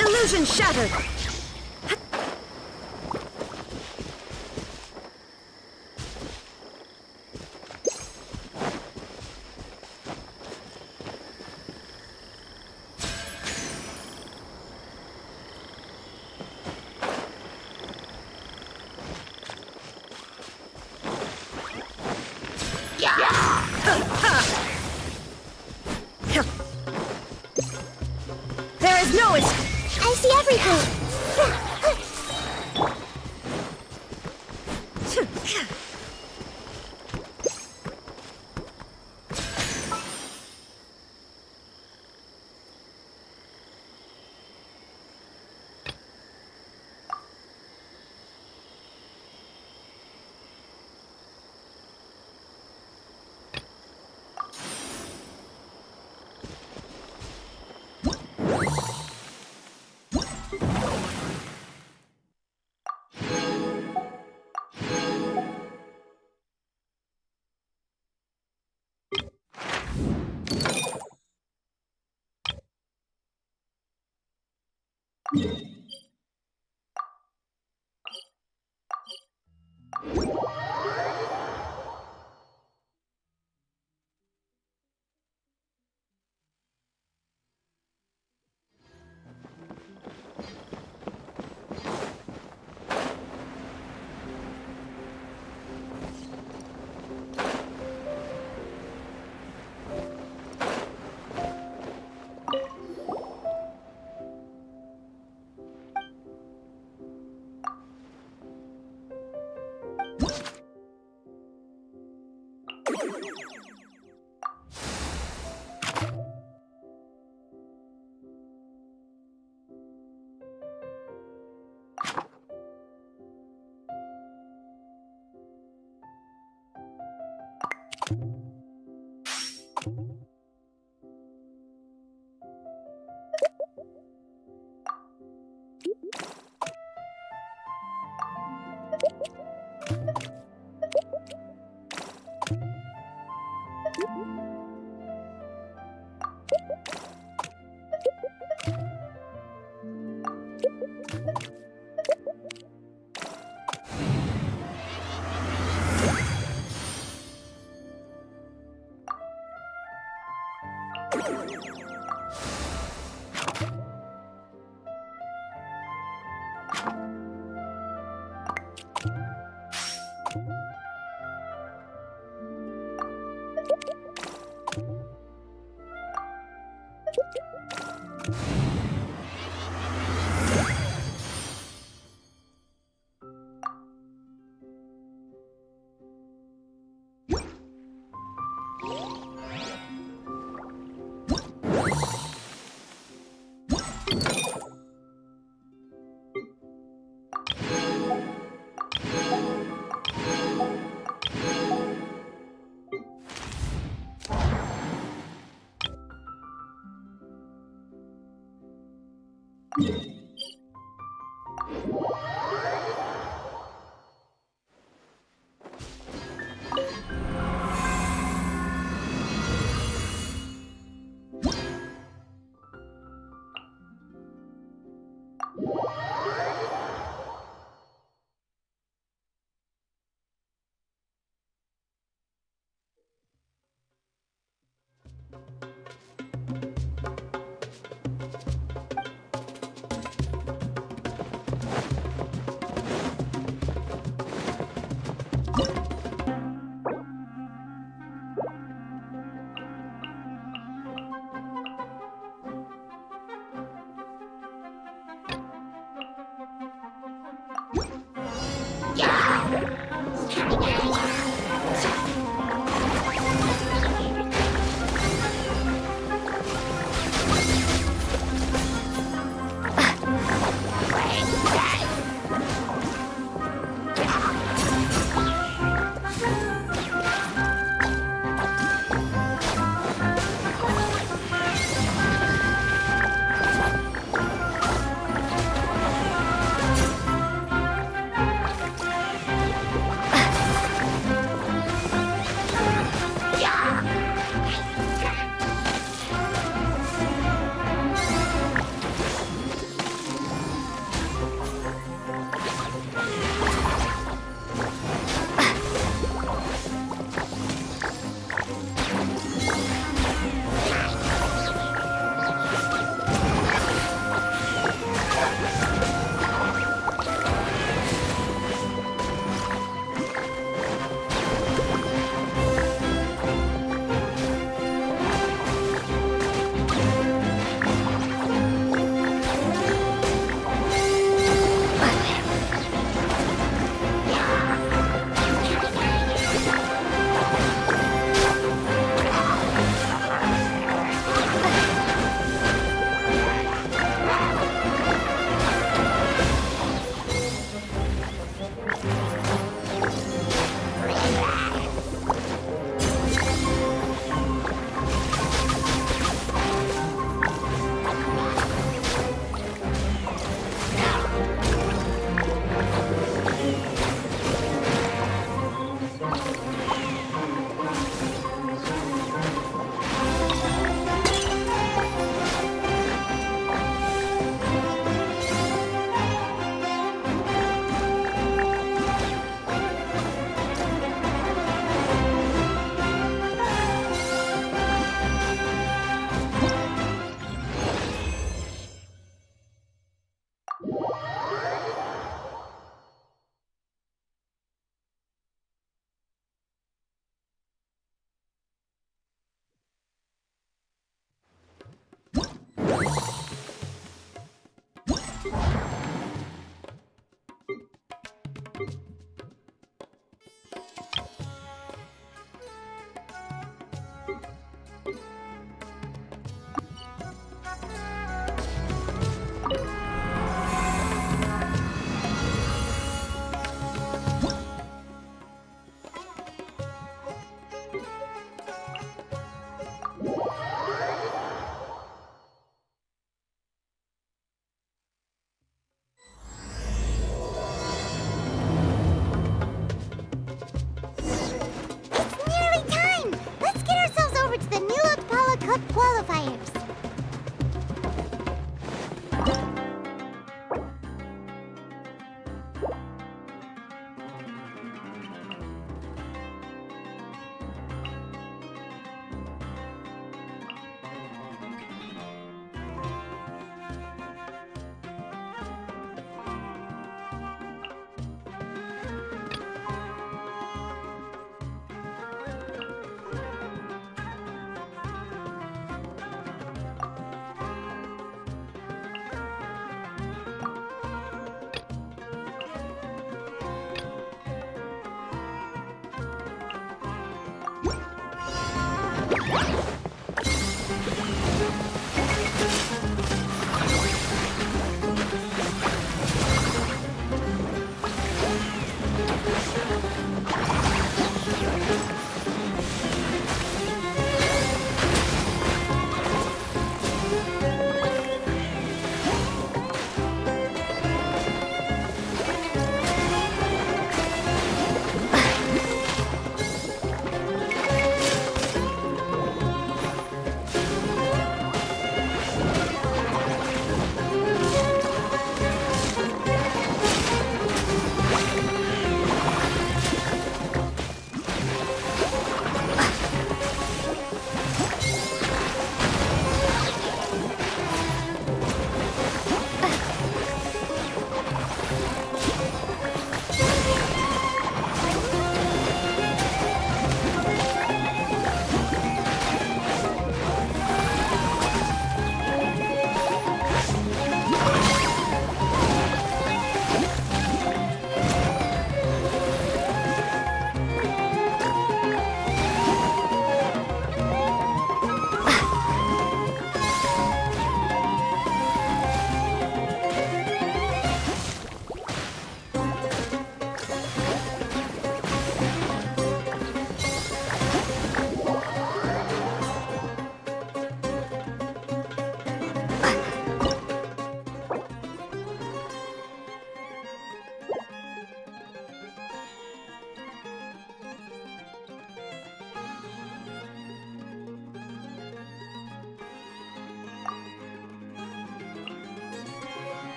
Illusion shattered! There is no escape! I see everything!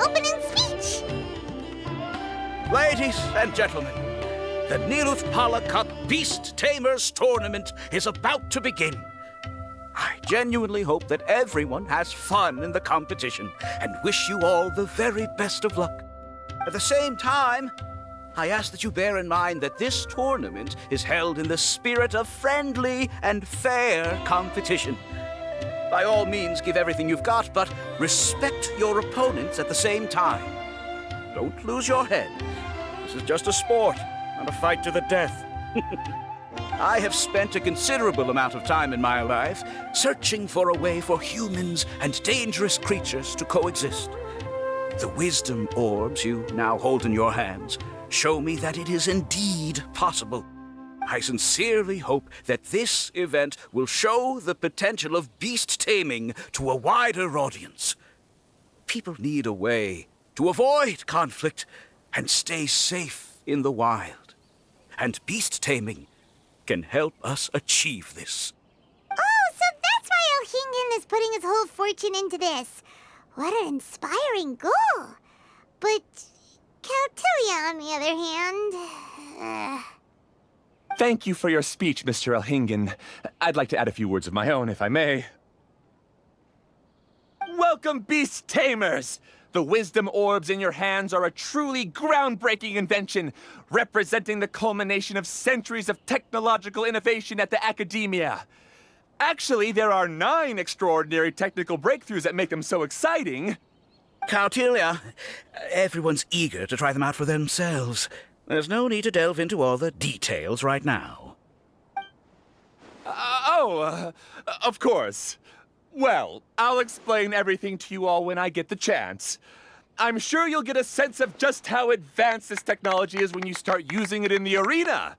opening speech. Ladies and gentlemen, the Niloothpala Cup Beast Tamers Tournament is about to begin. I genuinely hope that everyone has fun in the competition and wish you all the very best of luck. At the same time, I ask that you bear in mind that this tournament is held in the spirit of friendly and fair competition. By all means, give everything you've got, but respect your opponents at the same time. Don't lose your head. This is just a sport, not a fight to the death. I have spent a considerable amount of time in my life searching for a way for humans and dangerous creatures to coexist. The wisdom orbs you now hold in your hands show me that it is indeed possible. I sincerely hope that this event will show the potential of beast taming to a wider audience. People need a way to avoid conflict and stay safe in the wild. And beast taming can help us achieve this. Oh, so that's why Elhingen is putting his whole fortune into this. What an inspiring goal. But Caltilia, on the other hand... Thank you for your speech, Mr. Elhingen. I'd like to add a few words of my own, if I may. Welcome, Beast Tamers! The wisdom orbs in your hands are a truly groundbreaking invention, representing the culmination of centuries of technological innovation at the academia. Actually, there are 9 extraordinary technical breakthroughs that make them so exciting. Caltilia, everyone's eager to try them out for themselves. There's no need to delve into all the details right now. Of course. Well, I'll explain everything to you all when I get the chance. I'm sure you'll get a sense of just how advanced this technology is when you start using it in the arena.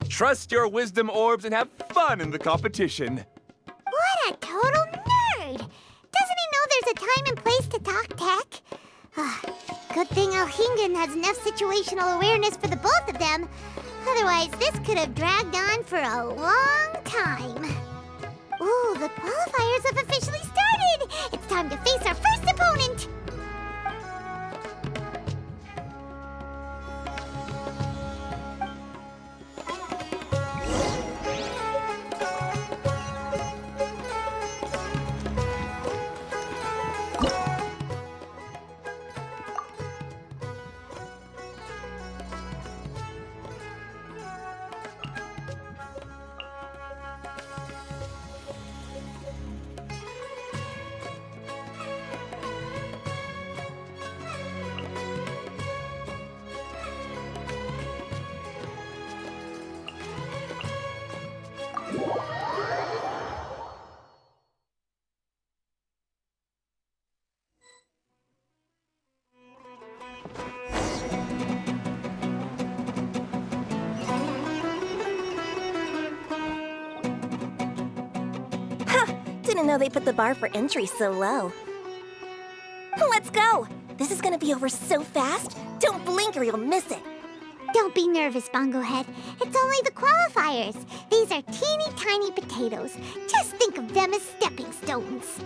Trust your wisdom orbs and have fun in the competition. What a total nerd! Doesn't he know there's a time and place to talk tech? Good thing Elhingen has enough situational awareness for the both of them. Otherwise, this could have dragged on for a long time. Ooh, the qualifiers have officially started! It's time to face our first opponent! Didn't know they put the bar for entry so low. Let's go! This is gonna be over so fast. Don't blink or you'll miss it. Don't be nervous, Bongo Head. It's only the qualifiers. These are teeny tiny potatoes. Just think of them as stepping stones.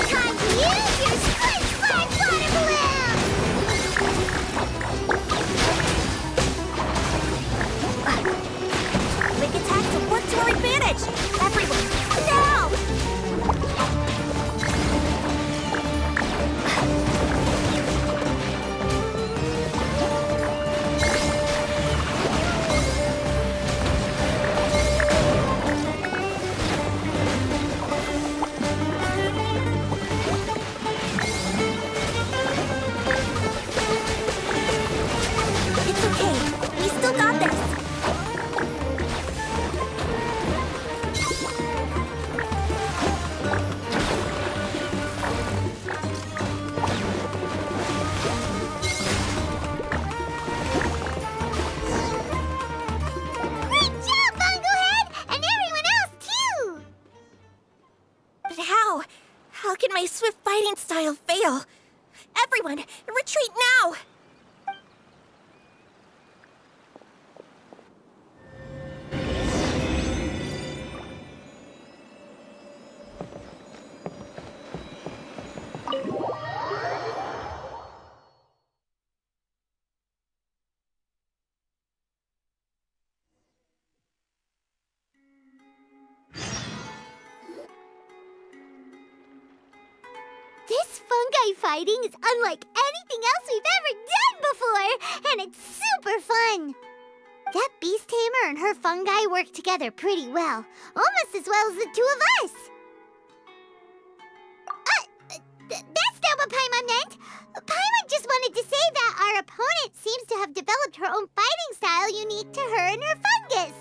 Time to use your Squid Squad water balloon! Quick attacks will work to our advantage! Everyone, now! This fungi fighting is unlike anything else we've ever done before, and it's super fun. That beast tamer and her fungi work together pretty well, almost as well as the two of us. That's not what Paimon meant. Paimon just wanted to say that our opponent seems to have developed her own fighting style unique to her and her fungus.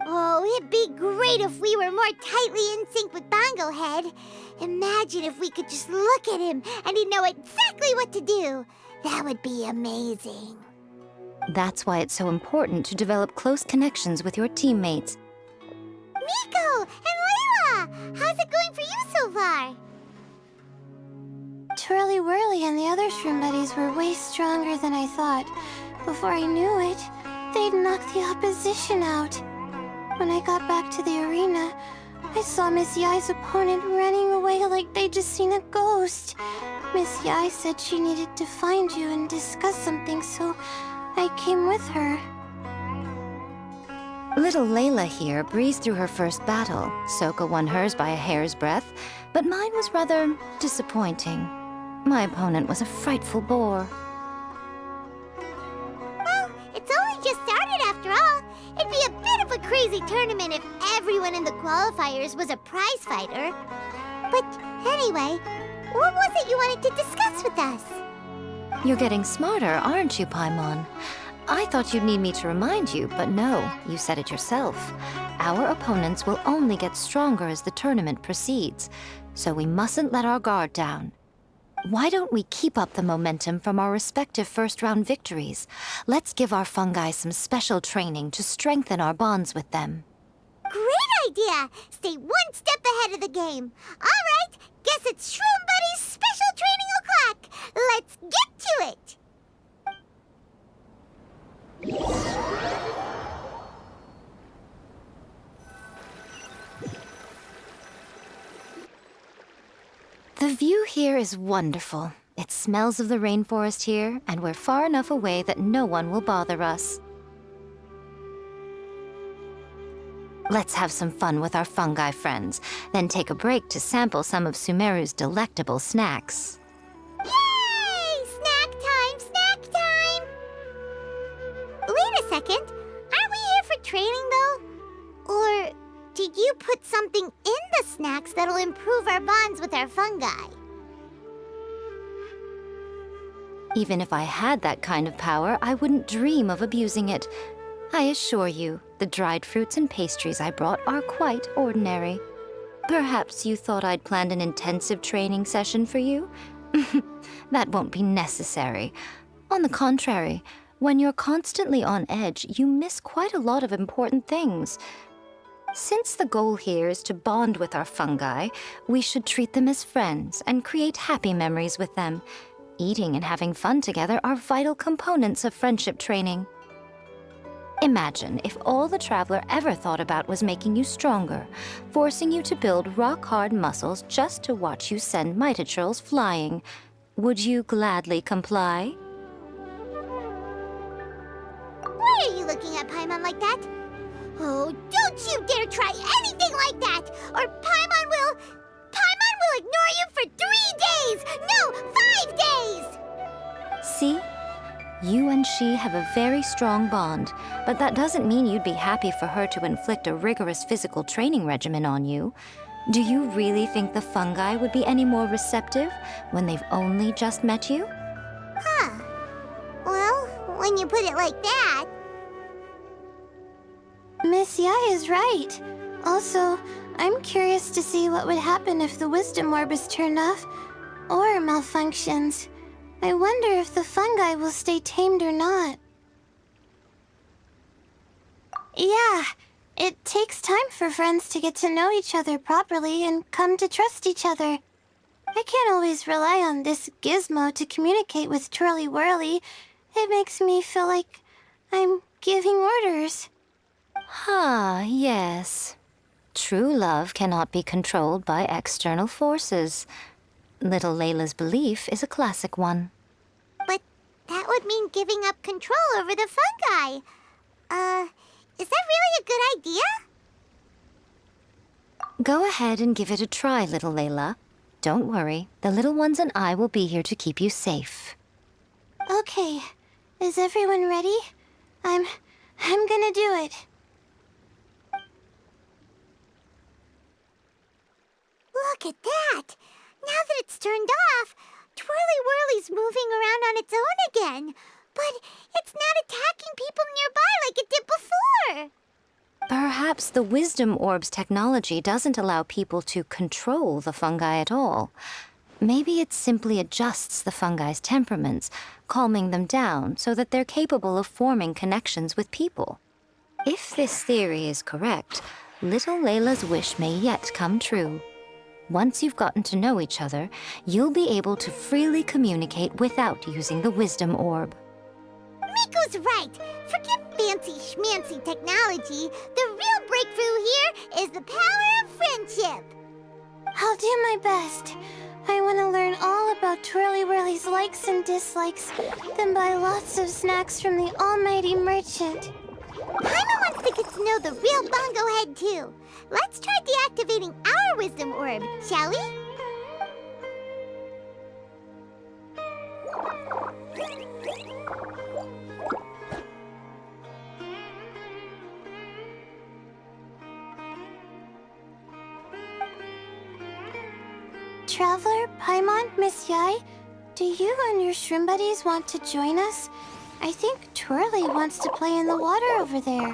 Oh, it'd be great if we were more tightly in sync with Bongo Head. Imagine if we could just look at him and he'd know exactly what to do. That would be amazing. That's why it's so important to develop close connections with your teammates. Miko and Layla, how's it going for you so far? Twirly Whirly and the other shroom buddies were way stronger than I thought. Before I knew it, they'd knocked the opposition out. When I got back to the arena, I saw Miss Yai's opponent running away like they'd just seen a ghost. Miss Yai said she needed to find you and discuss something, so I came with her. Little Layla here breezed through her first battle. Soka won hers by a hair's breadth, but mine was rather disappointing. My opponent was a frightful bore. Well, it's only just started after all. It'd be a bit of a crazy tournament if everyone in the qualifiers was a prize fighter. But anyway, what was it you wanted to discuss with us? You're getting smarter, aren't you, Paimon? I thought you'd need me to remind you, but no, you said it yourself. Our opponents will only get stronger as the tournament proceeds, so we mustn't let our guard down. Why don't we keep up the momentum from our respective first-round victories? Let's give our fungi some special training to strengthen our bonds with them. Great idea! Stay one step ahead of the game. All right, guess it's Shroom Buddy's special training o'clock. Let's get to it! The view here is wonderful. It smells of the rainforest here, and we're far enough away that no one will bother us. Let's have some fun with our fungi friends, then take a break to sample some of Sumeru's delectable snacks. Yay! Snack time! Snack time! Wait a second. Aren't we here for training, though? Or did you put something in the snacks that'll improve our bonds with our fungi? Even if I had that kind of power, I wouldn't dream of abusing it. I assure you, the dried fruits and pastries I brought are quite ordinary. Perhaps you thought I'd planned an intensive training session for you? That won't be necessary. On the contrary, when you're constantly on edge, you miss quite a lot of important things. Since the goal here is to bond with our fungi, we should treat them as friends and create happy memories with them. Eating and having fun together are vital components of friendship training. Imagine if all the Traveler ever thought about was making you stronger, forcing you to build rock-hard muscles just to watch you send Mitatrolls flying. Would you gladly comply? Why are you looking at Paimon like that? Oh, don't you dare try anything like that, or Paimon will ignore you for 3 days! No, 5 days! See? You and she have a very strong bond, but that doesn't mean you'd be happy for her to inflict a rigorous physical training regimen on you. Do you really think the fungi would be any more receptive when they've only just met you? Huh. Well, when you put it like that... Miss Yai is right. Also, I'm curious to see what would happen if the wisdom orb is turned off or malfunctions. I wonder if the fungi will stay tamed or not. Yeah, it takes time for friends to get to know each other properly and come to trust each other. I can't always rely on this gizmo to communicate with Twirly Whirly. It makes me feel like I'm giving orders. Ah, yes. True love cannot be controlled by external forces. Little Layla's belief is a classic one. But that would mean giving up control over the fungi. Is that really a good idea? Go ahead and give it a try, little Layla. Don't worry, the little ones and I will be here to keep you safe. Okay, is everyone ready? I'm gonna do it. Look at that! Now that it's turned off, Twirly Whirly's moving around on its own again. But it's not attacking people nearby like it did before. Perhaps the Wisdom Orb's technology doesn't allow people to control the fungi at all. Maybe it simply adjusts the fungi's temperaments, calming them down so that they're capable of forming connections with people. If this theory is correct, little Layla's wish may yet come true. Once you've gotten to know each other, you'll be able to freely communicate without using the Wisdom Orb. Miko's right. Forget fancy schmancy technology. The real breakthrough here is the power of friendship. I'll do my best. I want to learn all about Twirly Whirly's likes and dislikes, then buy lots of snacks from the almighty merchant. Paimon wants to get to know the real Bongo Head, too. Let's try deactivating our Wisdom Orb, shall we? Traveler, Paimon, Miss Yai, do you and your shrimp buddies want to join us? I think Twirly wants to play in the water over there.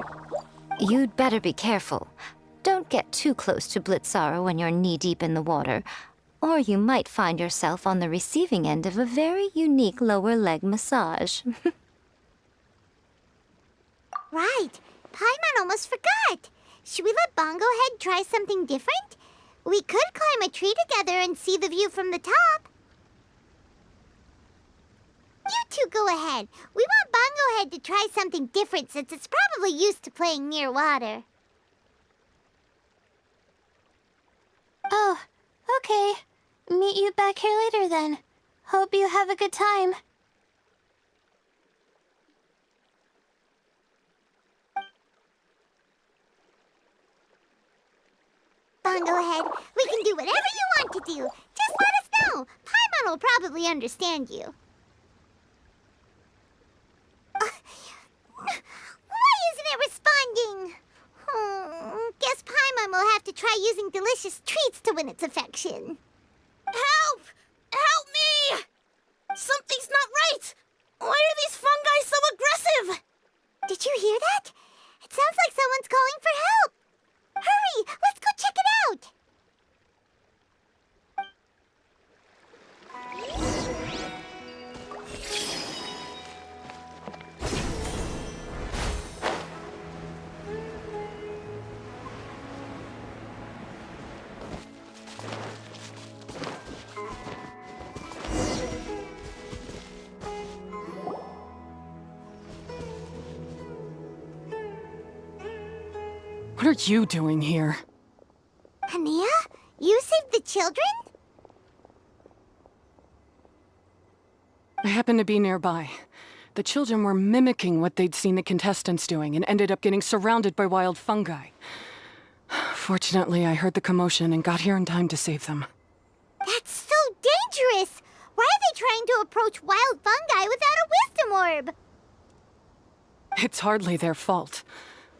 You'd better be careful. Don't get too close to Blitzara when you're knee-deep in the water, or you might find yourself on the receiving end of a very unique lower leg massage. Right. Paimon almost forgot. Should we let Bongo Head try something different? We could climb a tree together and see the view from the top. You two go ahead. We want Bongo Head to try something different since it's probably used to playing near water. Oh, okay. Meet you back here later then. Hope you have a good time. Bongo Head, we can do whatever you want to do. Just let us know. Paimon will probably understand you. Why isn't it responding? Guess Paimon will have to try using delicious treats to win its affection. Help! Help me! Something's not right! Why are these fungi so aggressive? Did you hear that? It sounds like someone's calling for help. Hurry! Let's go check it out! What are you doing here? Hania? You saved the children? I happened to be nearby. The children were mimicking what they'd seen the contestants doing and ended up getting surrounded by wild fungi. Fortunately, I heard the commotion and got here in time to save them. That's so dangerous! Why are they trying to approach wild fungi without a wisdom orb? It's hardly their fault.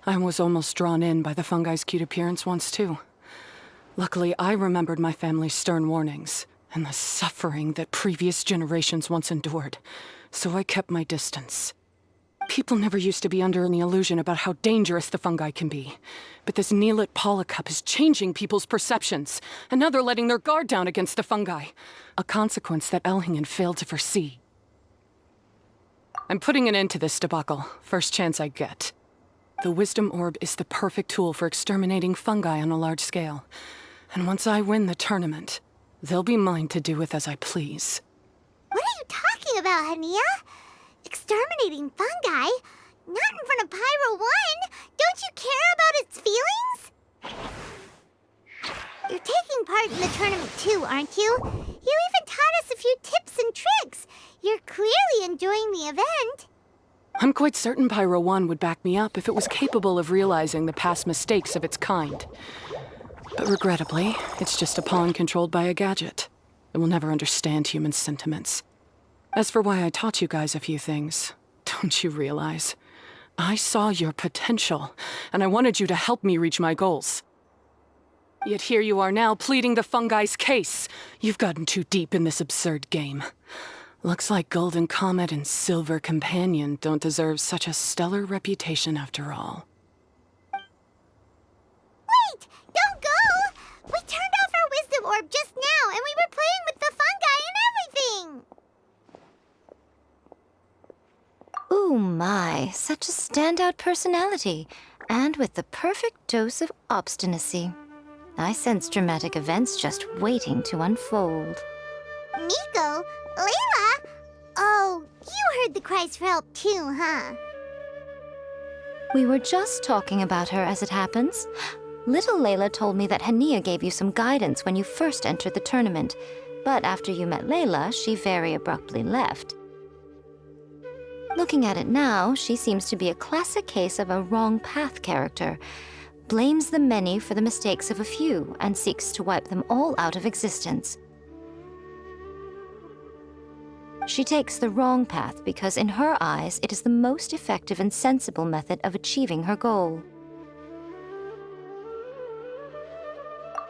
I was almost drawn in by the fungi's cute appearance once, too. Luckily, I remembered my family's stern warnings and the suffering that previous generations once endured, so I kept my distance. People never used to be under any illusion about how dangerous the fungi can be, but this Neelit polycup is changing people's perceptions, and now they're letting their guard down against the fungi, a consequence that Elhingen failed to foresee. I'm putting an end to this debacle, first chance I get. The Wisdom Orb is the perfect tool for exterminating fungi on a large scale. And once I win the tournament, they'll be mine to do with as I please. What are you talking about, Hania? Exterminating fungi? Not in front of Pyro 1! Don't you care about its feelings? You're taking part in the tournament too, aren't you? You even taught us a few tips and tricks. You're clearly enjoying the event. I'm quite certain Pyro 1 would back me up if it was capable of realizing the past mistakes of its kind. But regrettably, it's just a pawn controlled by a gadget. It will never understand human sentiments. As for why I taught you guys a few things, don't you realize? I saw your potential, and I wanted you to help me reach my goals. Yet here you are now, pleading the fungi's case. You've gotten too deep in this absurd game. Looks like Golden Comet and Silver Companion don't deserve such a stellar reputation after all. Wait! Don't go! We turned off our wisdom orb just now, and we were playing with the fungi and everything! Ooh my, such a standout personality, and with the perfect dose of obstinacy. I sense dramatic events just waiting to unfold. Nico? Layla? Oh, you heard the cries for help too, huh? We were just talking about her as it happens. Little Layla told me that Hania gave you some guidance when you first entered the tournament, but after you met Layla, she very abruptly left. Looking at it now, she seems to be a classic case of a wrong path character. Blames the many for the mistakes of a few and seeks to wipe them all out of existence. She takes the wrong path because in her eyes it is the most effective and sensible method of achieving her goal.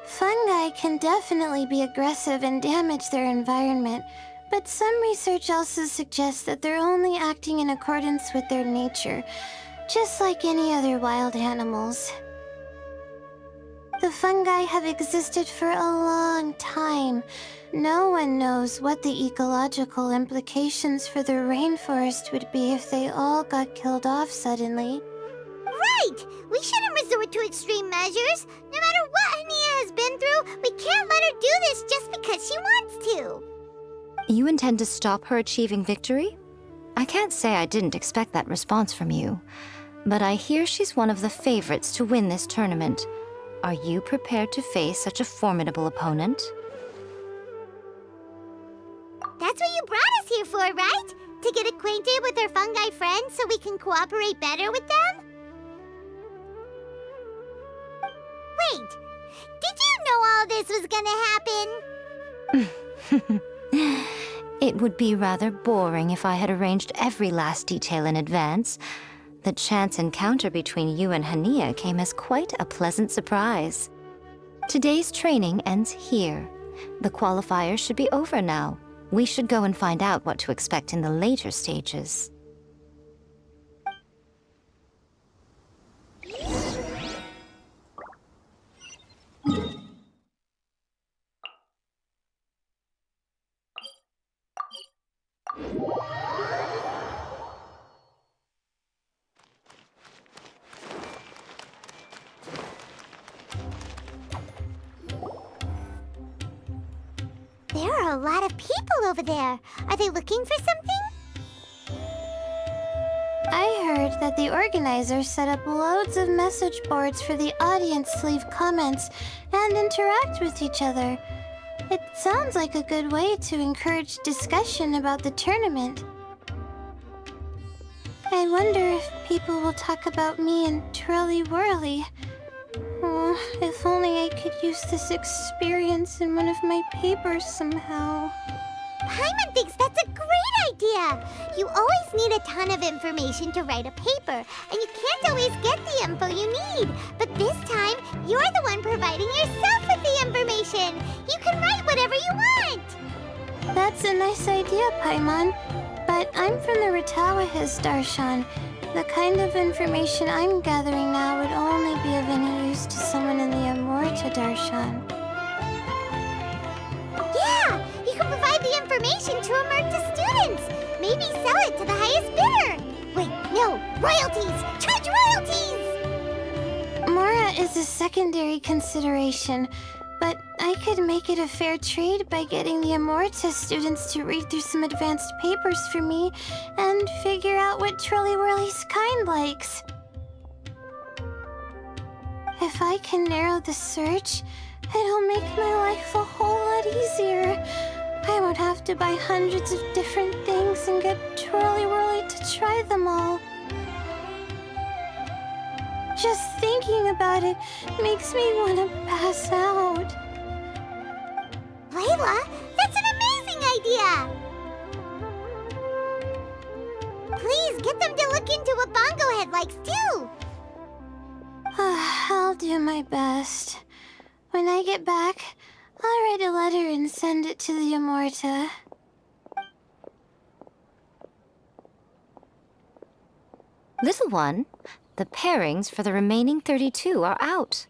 Fungi can definitely be aggressive and damage their environment, but some research also suggests that they're only acting in accordance with their nature, just like any other wild animals. The fungi have existed for a long time. No one knows what the ecological implications for the rainforest would be if they all got killed off suddenly. Right! We shouldn't resort to extreme measures. No matter what Hania has been through, we can't let her do this just because she wants to. You intend to stop her achieving victory? I can't say I didn't expect that response from you, but I hear she's one of the favorites to win this tournament. Are you prepared to face such a formidable opponent? That's what you brought us here for, right? To get acquainted with our fungi friends so we can cooperate better with them? Wait, did you know all this was gonna happen? It would be rather boring if I had arranged every last detail in advance. The chance encounter between you and Hania came as quite a pleasant surprise. Today's training ends here. The qualifiers should be over now. We should go and find out what to expect in the later stages. There are a lot of people over there. Are they looking for something? I heard that the organizers set up loads of message boards for the audience to leave comments and interact with each other. It sounds like a good way to encourage discussion about the tournament. I wonder if people will talk about me and Twirly Whirly. Oh, if only I could use this experience in one of my papers somehow. Paimon thinks that's a great idea! You always need a ton of information to write a paper, and you can't always get the info you need. But this time, you're the one providing yourself with the information! You can write whatever you want! That's a nice idea, Paimon. But I'm from the Ratawahiz Darshan. The kind of information I'm gathering now would only be of any use to someone in the Amorta Darshan. Yeah! You can provide the information to Amurta students! Maybe sell it to the highest bidder! Wait, no! Royalties! Charge royalties! Mora is a secondary consideration, but I could make it a fair trade by getting the Amorta students to read through some advanced papers for me and figure out what Twirly Whirly's kind likes. If I can narrow the search, it'll make my life a whole lot easier. I won't have to buy hundreds of different things and get Twirly Whirly to try them all. Just thinking about it makes me want to pass out. Layla, that's idea! Please, get them to look into what Bongo Head likes, too! I'll do my best. When I get back, I'll write a letter and send it to the Immorta. Little one, the pairings for the remaining 32 are out.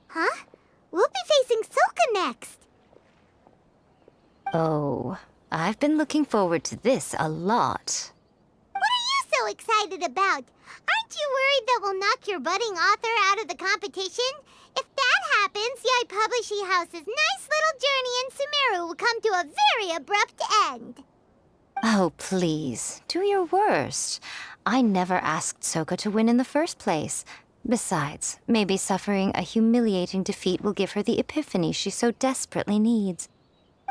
Huh? We'll be facing Soka next! Oh, I've been looking forward to this a lot. What are you so excited about? Aren't you worried that we'll knock your budding author out of the competition? If that happens, Yai Publishing House's nice little journey in Sumeru will come to a very abrupt end. Oh, please, do your worst. I never asked Soka to win in the first place. Besides, maybe suffering a humiliating defeat will give her the epiphany she so desperately needs.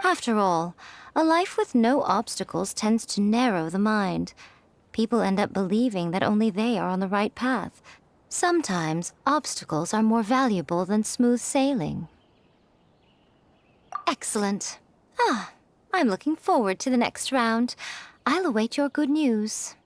After all, a life with no obstacles tends to narrow the mind. People end up believing that only they are on the right path. Sometimes, obstacles are more valuable than smooth sailing. Excellent. I'm looking forward to the next round. I'll await your good news.